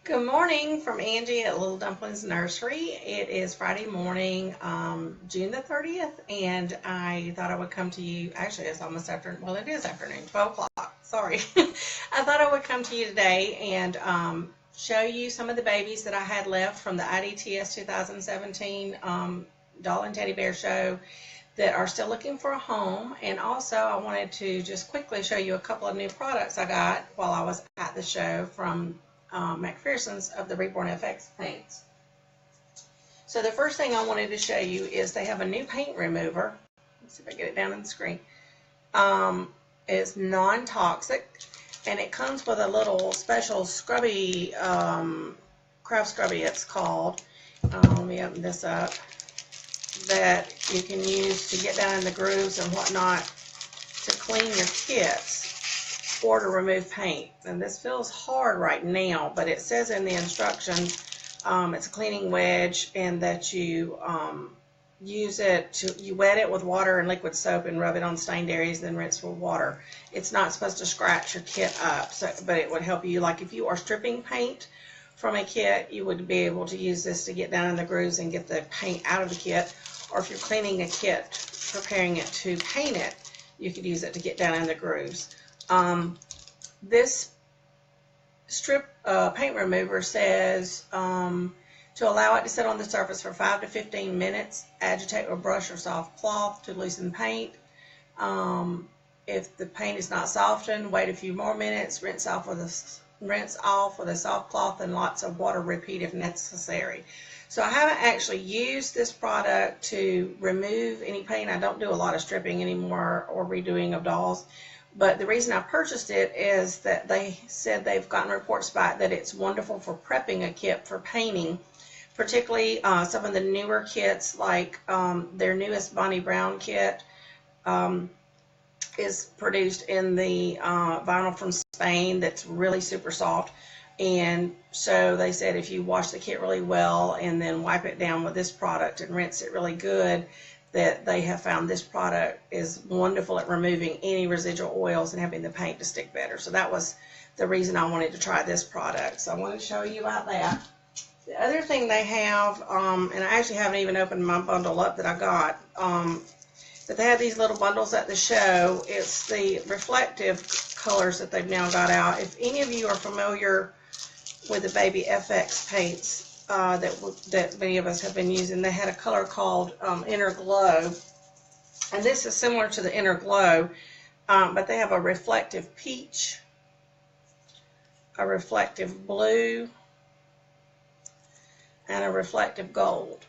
Good morning from Angie at Little Dumplings Nursery. It is Friday morning, June the 30th, and I thought I would come to you. Actually, it's almost afternoon. Well, it is afternoon, 12 o'clock. Sorry. I thought I would come to you today and show you some of the babies that I had left from the IDTS 2017 Doll and Teddy Bear Show that are still looking for a home. And also, I wanted to just quickly show you a couple of new products I got while I was at the show from McPherson's of the Reborn FX paints. So the first thing I wanted to show you is they have a new paint remover. Let's see if I get it down on the screen. It's non-toxic, and it comes with a little special scrubby, craft scrubby it's called. Let me open this up. That you can use to get down in the grooves and whatnot to clean your kits or to remove paint. And this feels hard right now, but it says in the instructions it's a cleaning wedge, and that you use it to, you wet it with water and liquid soap and rub it on stained areas, then rinse with water. It's not supposed to scratch your kit up, so, but it would help you, like if you are stripping paint from a kit, you would be able to use this to get down in the grooves and get the paint out of the kit. Or if you're cleaning a kit, preparing it to paint it, you could use it to get down in the grooves. This strip paint remover says to allow it to sit on the surface for 5 to 15 minutes, agitate with brush or soft cloth to loosen paint. If the paint is not softened, wait a few more minutes, rinse off with a soft cloth and lots of water, repeat if necessary. So I haven't actually used this product to remove any paint. I don't do a lot of stripping anymore or redoing of dolls. But the reason I purchased it is that they said they've gotten reports back that it's wonderful for prepping a kit for painting, particularly some of the newer kits, like their newest Bonnie Brown kit is produced in the vinyl from Spain that's really super soft. And so they said if you wash the kit really well and then wipe it down with this product and rinse it really good, that they have found this product is wonderful at removing any residual oils and having the paint to stick better. So that was the reason I wanted to try this product. So I wanted to show you about that. The other thing they have, and I actually haven't even opened my bundle up that I got, but they have these little bundles at the show. It's the reflective colors that they've now got out. If any of you are familiar with the Baby FX paints, that many of us have been using, they had a color called Inner Glow, and this is similar to the Inner Glow, but they have a reflective peach, a reflective blue, and a reflective gold.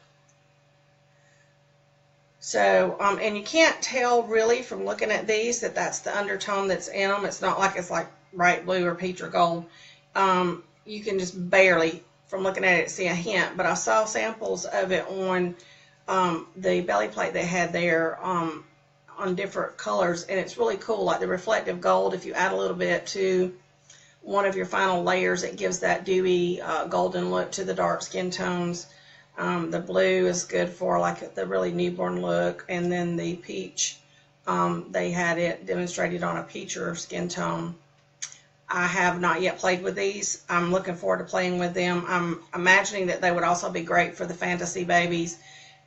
So, and you can't tell really from looking at these that that's the undertone that's in them. It's not like it's like bright blue or peach or gold. You can just barely, from looking at it, see a hint, but I saw samples of it on the belly plate they had there on different colors, and it's really cool. Like the reflective gold, if you add a little bit to one of your final layers, it gives that dewy golden look to the dark skin tones. The blue is good for like the really newborn look, and then the peach, they had it demonstrated on a peacher skin tone. I have not yet played with these. I'm looking forward to playing with them. I'm imagining that they would also be great for the fantasy babies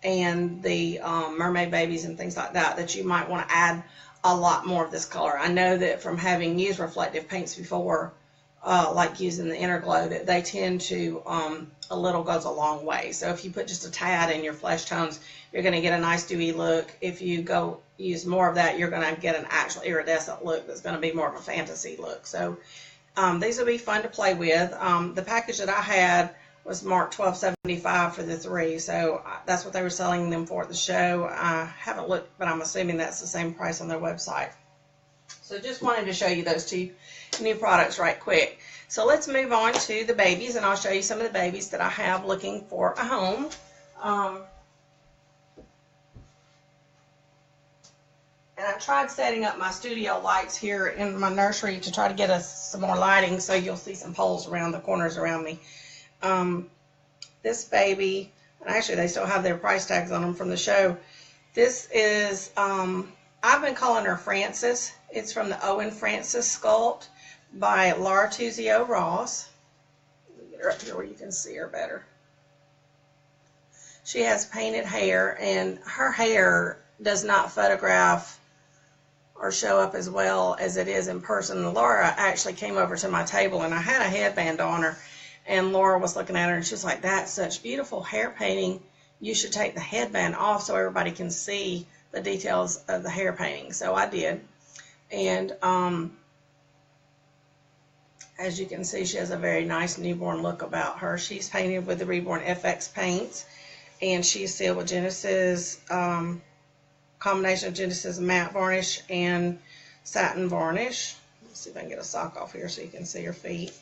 and the mermaid babies and things like that, that you might want to add a lot more of this color. I know that from having used reflective paints before, like using the Inner Glow, that they tend to, a little goes a long way. So if you put just a tad in your flesh tones, you're going to get a nice dewy look. If you go use more of that, you're going to get an actual iridescent look that's going to be more of a fantasy look. So these will be fun to play with. The package that I had was marked $12.75 for the 3, so that's what they were selling them for at the show. I haven't looked, but I'm assuming that's the same price on their website. So just wanted to show you those two new products right quick. So let's move on to the babies, and I'll show you some of the babies that I have looking for a home. And I tried setting up my studio lights here in my nursery to try to get us some more lighting, so you'll see some poles around the corners around me. This baby, and actually they still have their price tags on them from the show. This is, I've been calling her Frances. It's from the Owen Frances Sculpt by Laura Tuzio Ross. Get her up here where you can see her better. She has painted hair, and her hair does not photograph or show up as well as it is in person. Laura actually came over to my table, and I had a headband on her, and Laura was looking at her, and she was like, "That's such beautiful hair painting. You should take the headband off so everybody can see the details of the hair painting." So I did. And as you can see, she has a very nice newborn look about her. She's painted with the Reborn FX paints, and she's sealed with Genesis, combination of Genesis matte varnish and satin varnish. Let's see if I can get a sock off here so you can see her feet.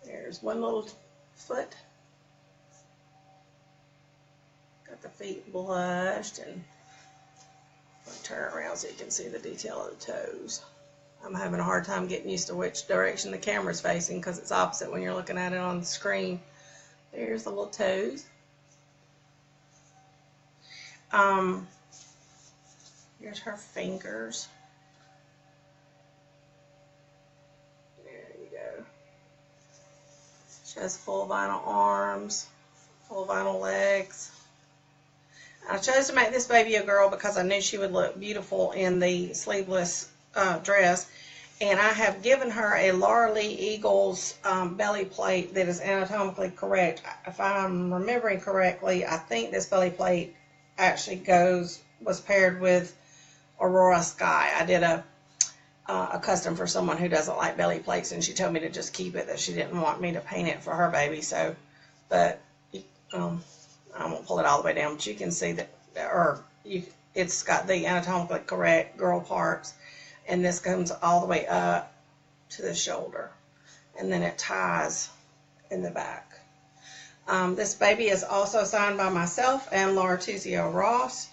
There's one little foot. Got the feet blushed, and I'll turn around so you can see the detail of the toes. I'm having a hard time getting used to which direction the camera's facing because it's opposite when you're looking at it on the screen. There's the little toes. Here's her fingers. There you go. She has full vinyl arms, full vinyl legs. I chose to make this baby a girl because I knew she would look beautiful in the sleeveless dress. And I have given her a Laura Lee Eagles belly plate that is anatomically correct. If I'm remembering correctly, I think this belly plate actually was paired with Aurora Sky. I did a custom for someone who doesn't like belly plates, and she told me to just keep it, that she didn't want me to paint it for her baby. So, but I won't pull it all the way down, but you can see that, it's got the anatomically correct girl parts, and this comes all the way up to the shoulder, and then it ties in the back. This baby is also signed by myself and Laura Tuzio Ross.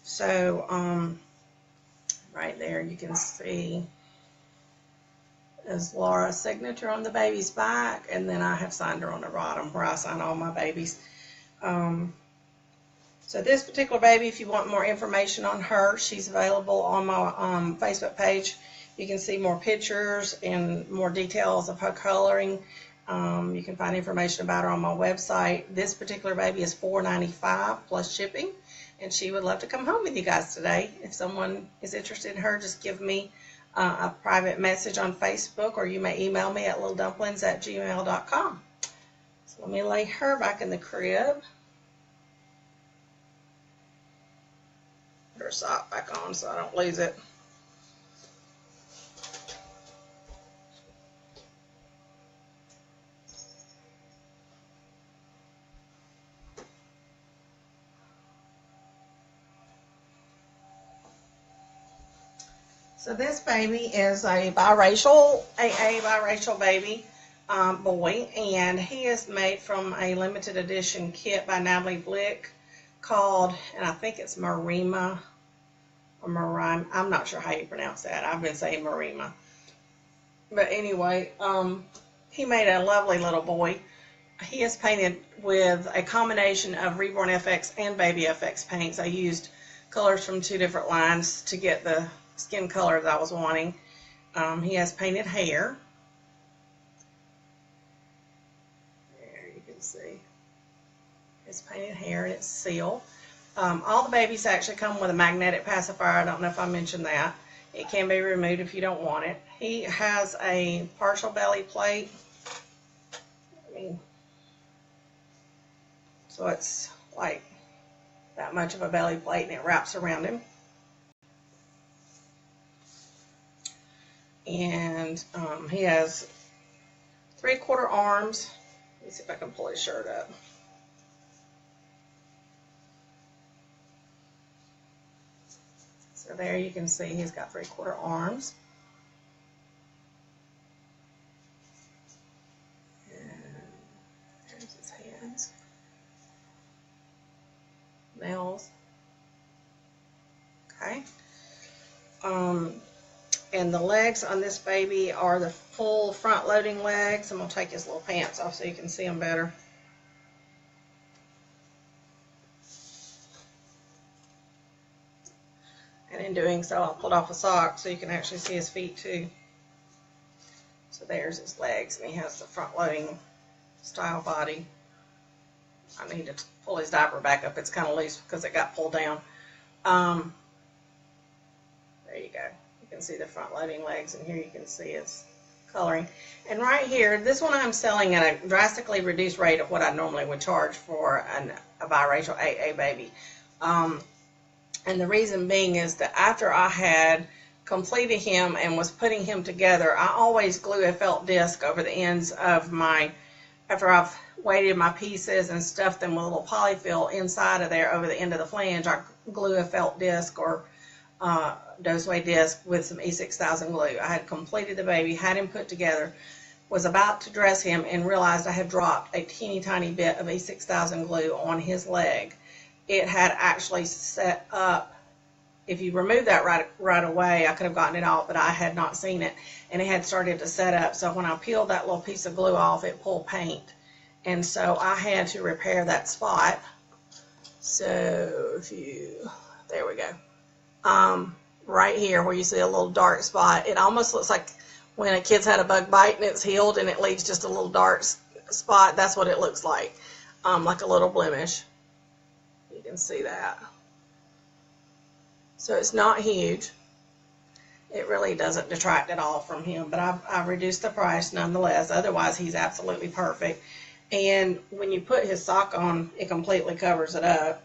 So right there you can see is Laura's signature on the baby's back, and then I have signed her on the bottom where I sign all my babies. So this particular baby, if you want more information on her, she's available on my Facebook page. You can see more pictures and more details of her coloring. You can find information about her on my website. This particular baby is $4.95 plus shipping, and she would love to come home with you guys today. If someone is interested in her, just give me a private message on Facebook, or you may email me at littledumplings@gmail.com. So let me lay her back in the crib. Put her sock back on so I don't lose it. So this baby is a biracial, AA biracial baby boy, and he is made from a limited edition kit by Natalie Blick called, and I think it's Marima, or Marima, I'm not sure how you pronounce that. I've been saying Marima. But anyway, he made a lovely little boy. He is painted with a combination of Reborn FX and Baby FX paints. I used colors from two different lines to get the skin color that I was wanting. He has painted hair. There you can see. It's painted hair, and it's sealed. All the babies actually come with a magnetic pacifier. I don't know if I mentioned that. It can be removed if you don't want it. He has a partial belly plate. So it's like that much of a belly plate, and it wraps around him. And he has 3/4 arms. Let me see if I can pull his shirt up. So there you can see he's got 3/4 arms. And there's his hands. Nails. Okay. And the legs on this baby are the full front loading legs. I'm going to take his little pants off so you can see them better. And in doing so, I'll pull off a sock so you can actually see his feet too. So there's his legs, and he has the front-loading style body. I need to pull his diaper back up. It's kind of loose because it got pulled down. There you go. You can see the front-loading legs, and here you can see his coloring. And right here, this one I'm selling at a drastically reduced rate of what I normally would charge for a biracial AA baby. And the reason being is that after I had completed him and was putting him together, I always glue a felt disc over the ends of my, after I've weighted my pieces and stuffed them with a little polyfill inside of there over the end of the flange, I glue a felt disc or doseway disc with some E6000 glue. I had completed the baby, had him put together, was about to dress him, and realized I had dropped a teeny tiny bit of E6000 glue on his leg. It had actually set up, if you remove that right away, I could have gotten it off, but I had not seen it, and it had started to set up. So when I peeled that little piece of glue off, it pulled paint, and so I had to repair that spot. So if you, there we go. Right here where you see a little dark spot, it almost looks like when a kid's had a bug bite and it's healed and it leaves just a little dark spot. That's what it looks like a little blemish. You can see that. So it's not huge. It really doesn't detract at all from him, but I reduced the price nonetheless. Otherwise, he's absolutely perfect. And when you put his sock on, it completely covers it up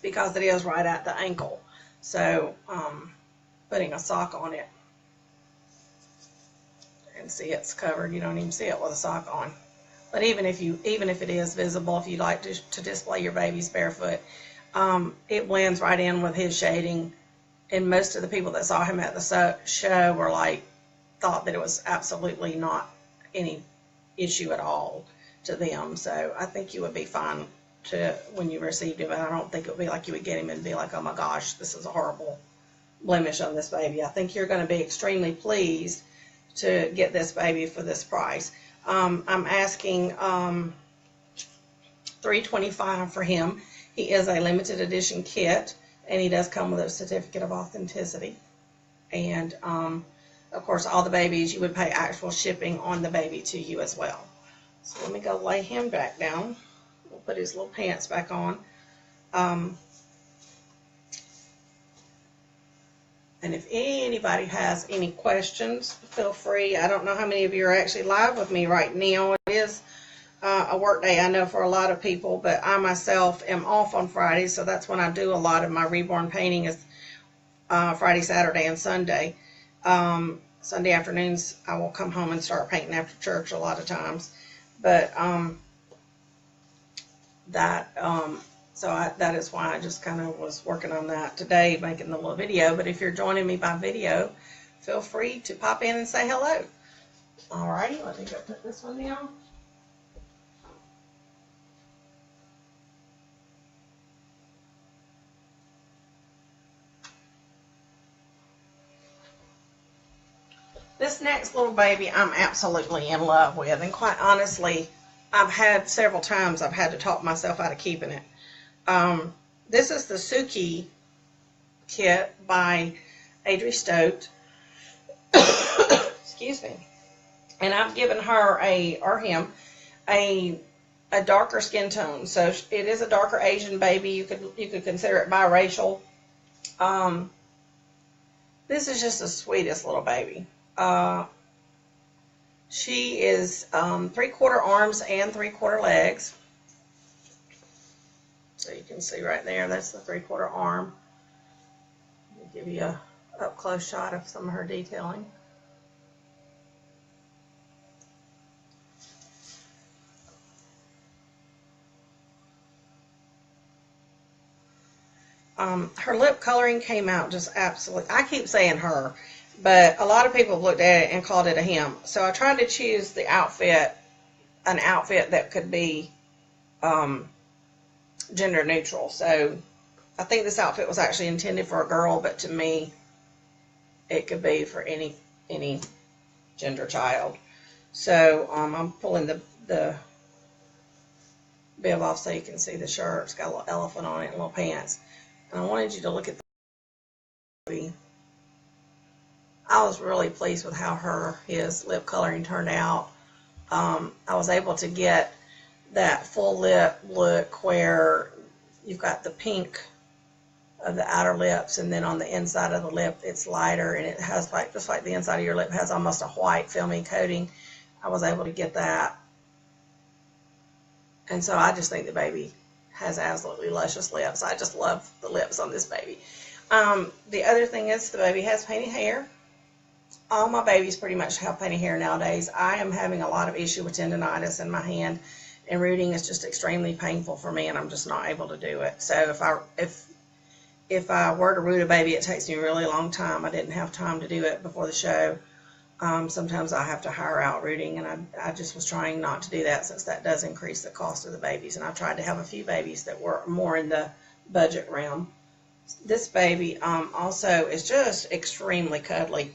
because it is right at the ankle. So putting a sock on it, and see it's covered, you don't even see it with a sock on. But even if it is visible, if you like to display your baby's barefoot, it blends right in with his shading. And most of the people that saw him at the show were thought that it was absolutely not any issue at all to them. So I think you would be fine when you received him, and I don't think it would be like you would get him and be like, oh my gosh, this is a horrible blemish on this baby. I think you're going to be extremely pleased to get this baby for this price. I'm asking $325 for him. He is a limited edition kit, and he does come with a certificate of authenticity. And of course, all the babies, you would pay actual shipping on the baby to you as well. So let me go lay him back down. We'll put his little pants back on. And if anybody has any questions, feel free. I don't know how many of you are actually live with me right now. It is a work day, I know, for a lot of people, but I myself am off on Friday, so that's when I do a lot of my Reborn painting is Friday, Saturday, and Sunday. Sunday afternoons, I will come home and start painting after church a lot of times. But that is why I just kind of was working on that today, making the little video. But if you're joining me by video, feel free to pop in and say hello. Alrighty, let me go put this one down. This next little baby I'm absolutely in love with, and quite honestly, I've had several times I've had to talk myself out of keeping it. This is the Sookie kit by Adri Stote. Excuse me. And I've given her him a darker skin tone. So it is a darker Asian baby. You could consider it biracial. This is just the sweetest little baby. She is 3/4 arms and 3/4 legs. So you can see right there, that's the 3/4 arm. I'll give you a up close shot of some of her detailing. Her lip coloring came out just absolutely, I keep saying her, but a lot of people have looked at it and called it a him. So I tried to choose the outfit, an outfit that could be gender neutral. So I think this outfit was actually intended for a girl, but to me, it could be for any gender child. So I'm pulling the bib off so you can see the shirt. It's got a little elephant on it and little pants. And I wanted you to look at the. I was really pleased with how his lip coloring turned out. I was able to get that full lip look where you've got the pink of the outer lips, and then on the inside of the lip it's lighter, and it has like, just like the inside of your lip has almost a white filmy coating. I was able to get that, and so I just think the baby has absolutely luscious lips. I just love the lips on this baby. The other thing is the baby has painted hair. All my babies pretty much have painted hair nowadays. I am having a lot of issue with tendonitis in my hand, and rooting is just extremely painful for me, and I'm just not able to do it. So if I were to root a baby, it takes me a really long time. I didn't have time to do it before the show. Sometimes I have to hire out rooting, and I just was trying not to do that, since that does increase the cost of the babies. And I tried to have a few babies that were more in the budget realm. This baby also is just extremely cuddly.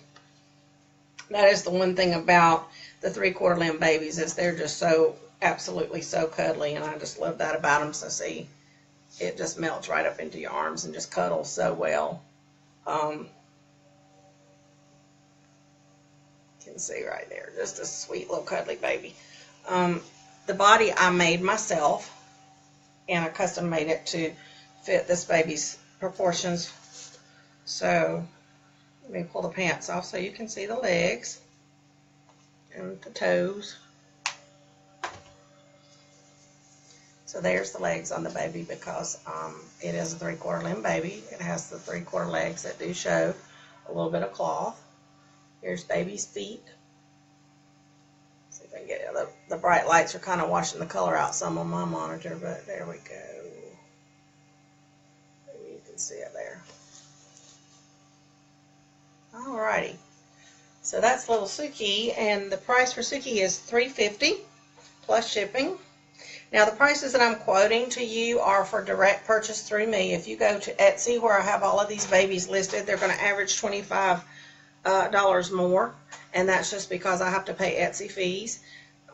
That is the one thing about the 3/4 limb babies, is they're just so absolutely so cuddly, and I just love that about them. So see, it just melts right up into your arms and just cuddles so well. You can see right there, just a sweet little cuddly baby. The body I made myself, and I custom made it to fit this baby's proportions. So let me pull the pants off so you can see the legs and the toes. So there's the legs on the baby, because it is a 3/4 limb baby. It has the 3/4 legs that do show a little bit of cloth. Here's baby's feet. See if I can get it. The bright lights are kind of washing the color out some on my monitor, but there we go. Maybe you can see it there. Alrighty. So that's little Sookie, and the price for Sookie is $3.50 plus shipping. Now the prices that I'm quoting to you are for direct purchase through me. If you go to Etsy, where I have all of these babies listed, they're going to average $25 more, and that's just because I have to pay Etsy fees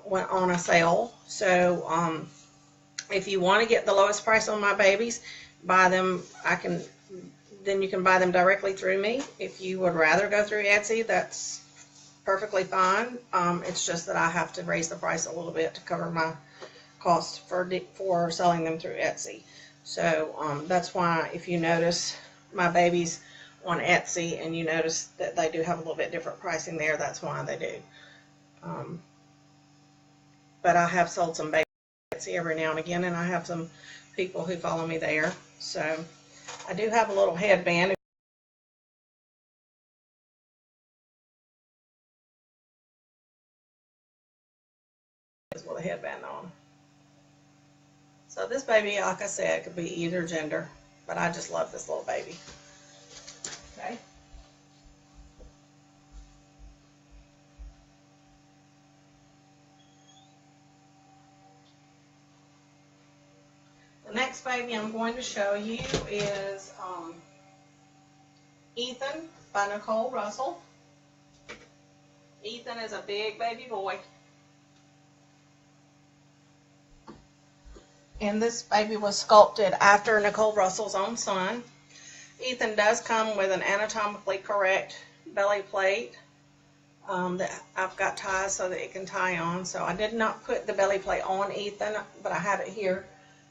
when on a sale. So if you want to get the lowest price on my babies, buy them. Then you can buy them directly through me. If you would rather go through Etsy, that's perfectly fine. It's just that I have to raise the price a little bit to cover my cost for selling them through Etsy. So that's why, if you notice my babies on Etsy and you notice that they do have a little bit different pricing there, that's why they do. But I have sold some babies on Etsy every now and again, and I have some people who follow me there. So I do have a little headband with a headband on. So this baby, like I said, could be either gender, but I just love this little baby. Okay. The next baby I'm going to show you is Ethan by Nicole Russell. Ethan is a big baby boy. And this baby was sculpted after Nicole Russell's own son. Ethan does come with an anatomically correct belly plate that I've got ties so that it can tie on. So I did not put the belly plate on Ethan, but I have it here.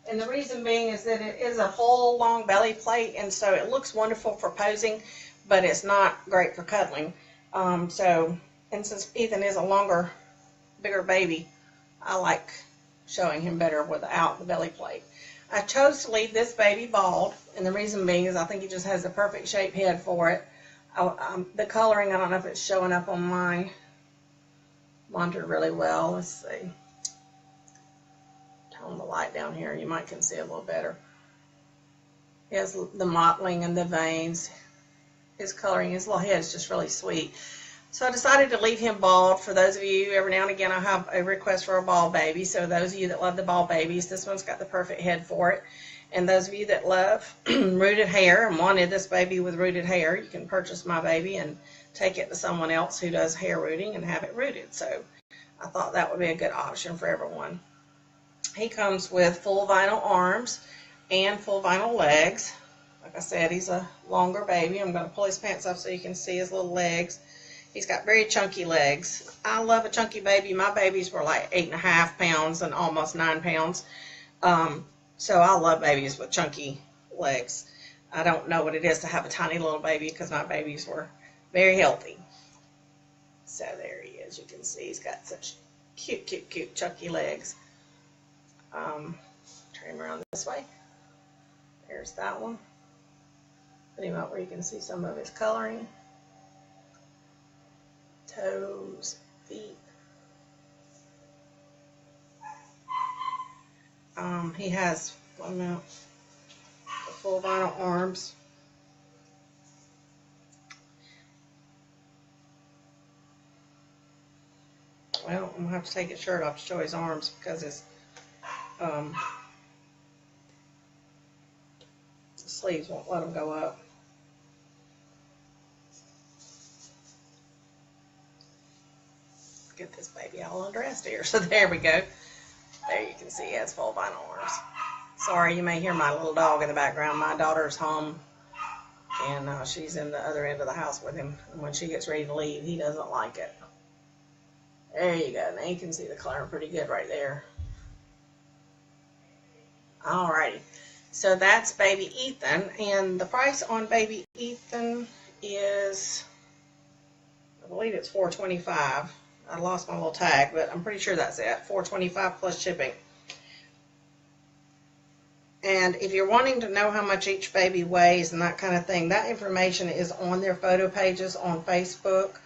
And the reason being is that it is a full long belly plate, and so it looks wonderful for posing, but it's not great for cuddling. And since Ethan is a longer, bigger baby, I like showing him better without the belly plate. I chose to leave this baby bald, and the reason being is I think he just has the perfect shaped head for it. The coloring, I don't know if it's showing up on my monitor really well. Let's see. Tone the light down here, you might can see a little better. He has the mottling and the veins. His coloring, his little head is just really sweet. So I decided to leave him bald. For those of you, every now and again I have a request for a bald baby. So those of you that love the bald babies, this one's got the perfect head for it. And those of you that love rooted hair and wanted this baby with rooted hair, you can purchase my baby and take it to someone else who does hair rooting and have it rooted. So I thought that would be a good option for everyone. He comes with full vinyl arms and full vinyl legs. Like I said, he's a longer baby. I'm going to pull his pants up so you can see his little legs. He's got very chunky legs. I love a chunky baby. My babies were like 8.5 pounds and almost 9 pounds. So I love babies with chunky legs. I don't know what it is to have a tiny little baby because my babies were very healthy. So there he is. You can see he's got such cute, cute, cute chunky legs. Turn him around this way. There's that one. Put him up where you can see some of his coloring. Toes, feet. He has the full vinyl arms. Well, I'm gonna have to take his shirt off to show his arms because his the sleeves won't let him go up. Get this baby all undressed here. So there we go. There you can see he has full vinyl arms. Sorry, you may hear my little dog in the background. My daughter's home, and she's in the other end of the house with him. And when she gets ready to leave, he doesn't like it. There you go. Now you can see the color pretty good right there. Alrighty. So that's baby Ethan, and the price on baby Ethan is, I believe it's $4.25. I lost my little tag, but I'm pretty sure that's it. $4.25 plus shipping. And if you're wanting to know how much each baby weighs and that kind of thing, that information is on their photo pages on Facebook.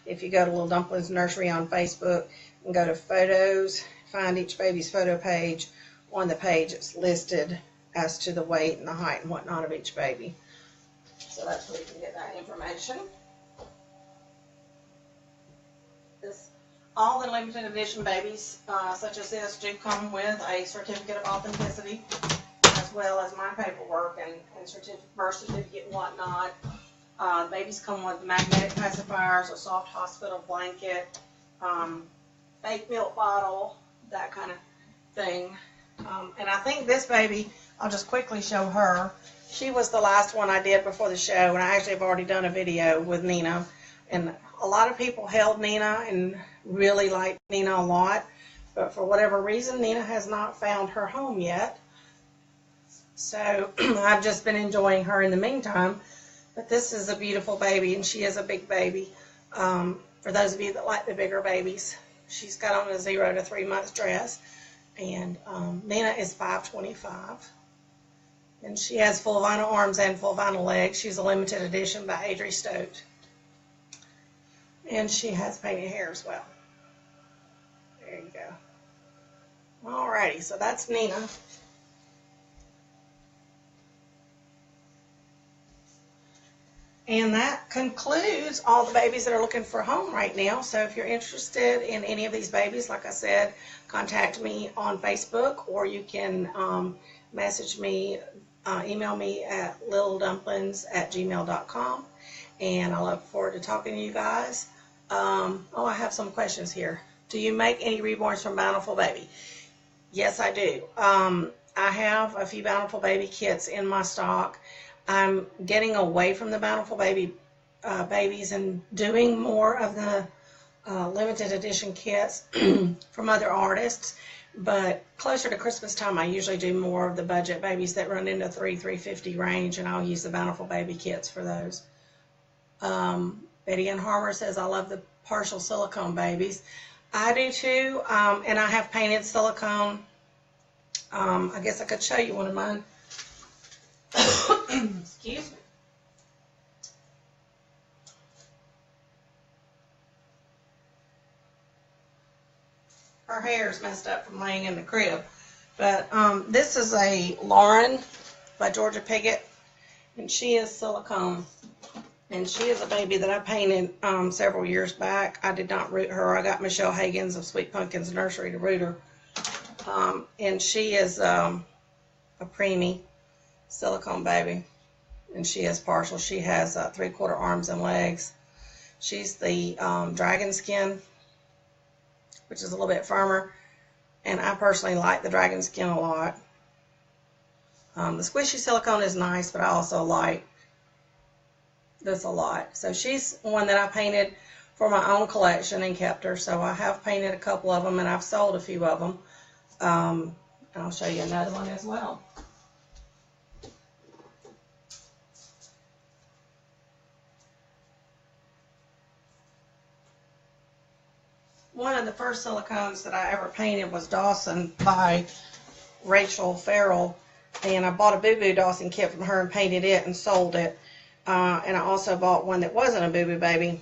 If you go to Little Dumplings Nursery on Facebook and go to photos, find each baby's photo page. On the page, it's listed as to the weight and the height and whatnot of each baby. So that's where you can get that information. All the limited edition babies, such as this, do come with a certificate of authenticity, as well as my paperwork and birth certificate and whatnot. Babies come with magnetic pacifiers, a soft hospital blanket, fake milk bottle, that kind of thing. And I think this baby, I'll just quickly show her. She was the last one I did before the show, and I actually have already done a video with Nina. And a lot of people held Nina and really liked Nina a lot, but for whatever reason, Nina has not found her home yet. So I've just been enjoying her in the meantime. But this is a beautiful baby, and she is a big baby. For those of you that like the bigger babies, she's got on a 0 to 3 months dress, and Nina is $5.25. And she has full vinyl arms and full vinyl legs. She's a limited edition by Adri Stokes. And she has painted hair as well. There you go. Alrighty, so that's Nina. And that concludes all the babies that are looking for a home right now. So if you're interested in any of these babies, like I said, contact me on Facebook, or you can message me, email me at littledumplings@gmail.com. And I look forward to talking to you guys. I have some questions here. Do you make any reborns from Bountiful Baby? Yes, I do. I have a few Bountiful Baby kits in my stock. I'm getting away from the Bountiful Baby babies and doing more of the limited edition kits from other artists. But closer to Christmas time, I usually do more of the budget babies that run into $350 range, and I'll use the Bountiful Baby kits for those. Betty Ann Harmer says, I love the partial silicone babies. I do too, and I have painted silicone. I guess I could show you one of mine. Excuse me. Her hair's messed up from laying in the crib. But this is a Lauren by Georgia Piggott, and she is silicone. And she is a baby that I painted several years back. I did not root her. I got Michelle Hagens of Sweet Pumpkins Nursery to root her. And she is a preemie silicone baby. And she is partial. She has 3/4 arms and legs. She's the dragon skin, which is a little bit firmer. And I personally like the dragon skin a lot. The squishy silicone is nice, but I also like this a lot. So she's one that I painted for my own collection and kept her. So I have painted a couple of them, and I've sold a few of them. And I'll show you another one as well. One of the first silicones that I ever painted was Dawson by Rachel Farrell, and I bought a Boo Boo Dawson kit from her and painted it and sold it. And I also bought one that wasn't a Boo Boo baby,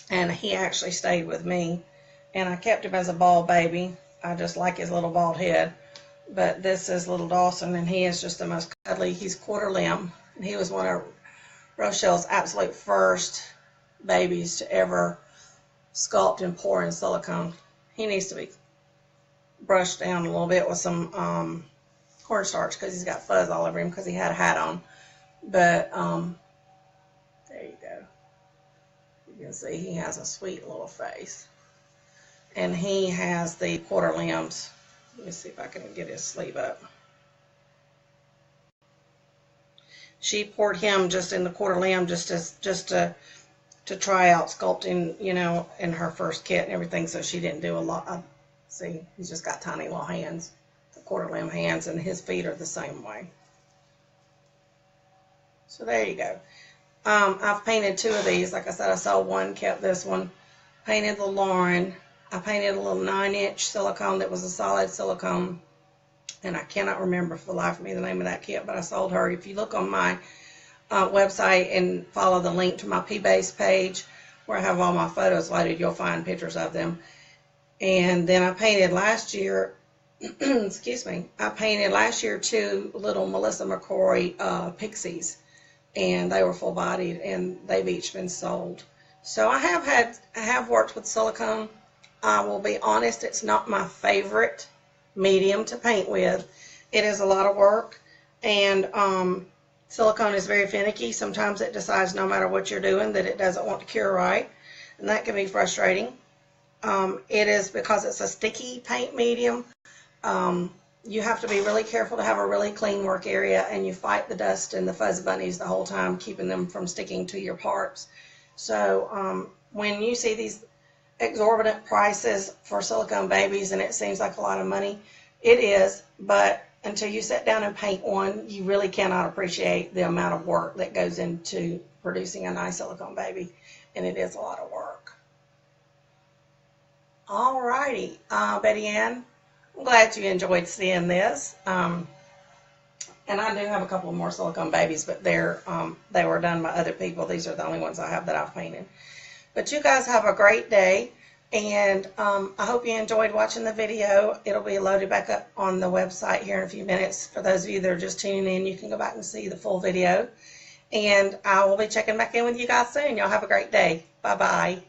and he actually stayed with me, and I kept him as a bald baby. I just like his little bald head. But this is little Dawson, and he is just the most cuddly. He's quarter limb, and he was one of Rochelle's absolute first babies to ever sculpt and pour in silicone. He needs to be brushed down a little bit with some cornstarch because he's got fuzz all over him because he had a hat on. But there you go. You can see he has a sweet little face. And he has the quarter limbs. Let me see if I can get his sleeve up. She poured him just in the quarter limb just to try out sculpting, you know, in her first kit and everything, so she didn't do a lot. See, he's just got tiny little hands, the quarter limb hands, and his feet are the same way. So there you go. I've painted two of these. Like I said, I sold one, kept this one. Painted the Lauren. I painted a little 9-inch silicone that was a solid silicone, and I cannot remember for the life of me the name of that kit, but I sold her. If you look on my website and follow the link to my P-Base page where I have all my photos loaded, you'll find pictures of them. And then I painted last year, excuse me, I painted last year two little Melissa McCrory pixies, and they were full-bodied, and they've each been sold. So I have worked with silicone. I will be honest, it's not my favorite medium to paint with. It is a lot of work, and silicone is very finicky. Sometimes it decides no matter what you're doing that it doesn't want to cure right, and that can be frustrating. It is because it's a sticky paint medium. You have to be really careful to have a really clean work area, and you fight the dust and the fuzz bunnies the whole time, keeping them from sticking to your parts. So when you see these exorbitant prices for silicone babies and it seems like a lot of money, it is, but until you sit down and paint one, you really cannot appreciate the amount of work that goes into producing a nice silicone baby, and it is a lot of work. Alrighty, Betty Ann, I'm glad you enjoyed seeing this. And I do have a couple more silicone babies, but they were done by other people. These are the only ones I have that I've painted. But you guys have a great day, and I hope you enjoyed watching the video. It'll be loaded back up on the website here in a few minutes. For those of you that are just tuning in, you can go back and see the full video. And I will be checking back in with you guys soon. Y'all have a great day. Bye-bye.